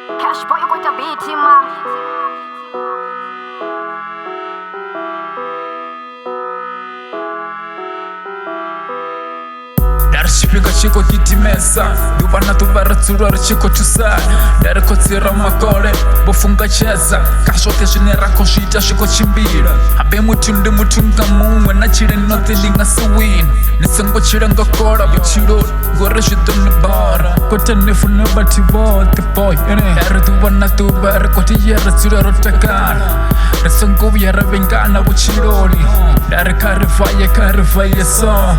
Cash boy, you got a beat him, man. Darishipika chiko gidimesa Dubana tubara turara chiko tusana Dariko tira makore Bofunga cheza Kashote jinera koshita shiko chimbira Abe mutunde mutunga muwe Na chire notelinga suwin Nisango chire ngakora Bichiro gore shidoni bara Kote nefu nebati bote boy Dari dubana tubara Kote yera turara takana Nisango yera vengana Buchirori Dari karifaye so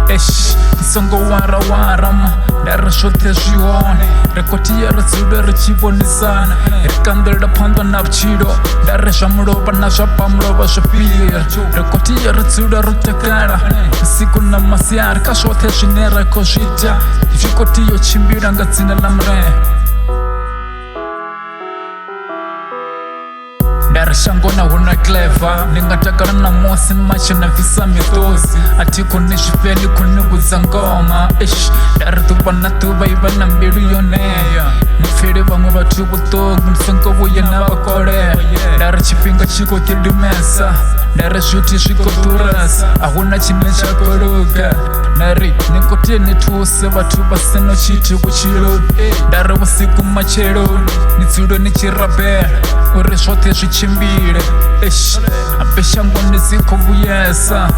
Esh Nisongo wara ma Dara shote jione Rekoti yara tsuda rechiboni sana Rikandela pando napchido Dara shamuroba na shapamroba shapira Rekoti yara tsuda rotakara Siku na masiara Kashote shinera koshita Ifikoti yo chimbira ngatsina lamre Dara shango na huna clever Ningatakara na mosi machi na visa mitosi Ati kunishipeni kuniguza ngoma Ish, dara tuba na tuba iba na milioneya Mufiri bamwe batubu togu Nisango buye na bakore Dara chipinga chiko kidimesa Dara shuti shiko turasa Ahuna chine chakoluga Nari, nikote nituse batuba seno chiti buchiro Dara wasiku machero Nitsuro nichirabe Ure shote shichimbire Ish, apesha ngone ziko buyesa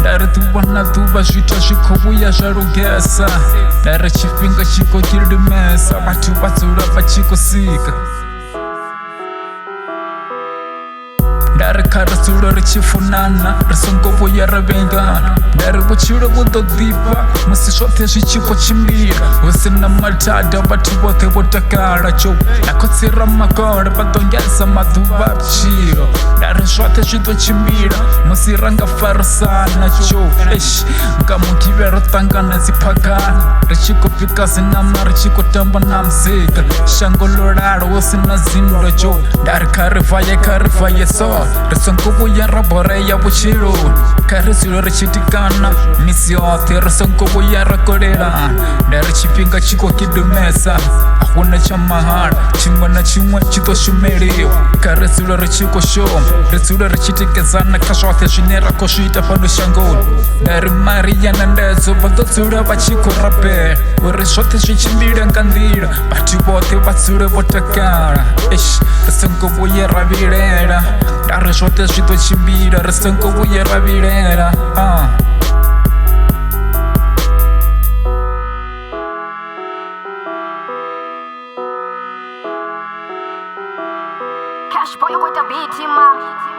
Dara tubana tuba shita shiko buya jarugesa Dara chipinga chiko kidimesa Batuba turaba chiko sika Dara kara tura richifunana Risongo buya rabengana Dara buchira budo dipa Musi shote shichiko chimbira Usina matada batu bote botakara cho Nakotsira makore badongeza maduba bchiro Dara shote shito chimbira Musi ranga farasana cho Ish, ngamukibero tangana zipagana Richiko pika zinama richiko tamba na mzika Shango loraro usina zindo cho Dara karifaye so Risongo buya rabore ya buchiro Karisiro richitikana Misi yote risongo buya rakorera Dara chipinga chiko kidumesa Ahuna chamahara Chimwa na chimwa chito shumerio Karisiro richiko shom Risiro richitikezana Kashote shinera koshita pano shango Dari maria na ndezo Badotsura bachiko rape Urishote shichimbira ngandira Bati bote batsure botakara Ish, risongo buya ravirera Dara shote shito chimbira Risongo buya ravirera Cash boy, you got a beat him, man.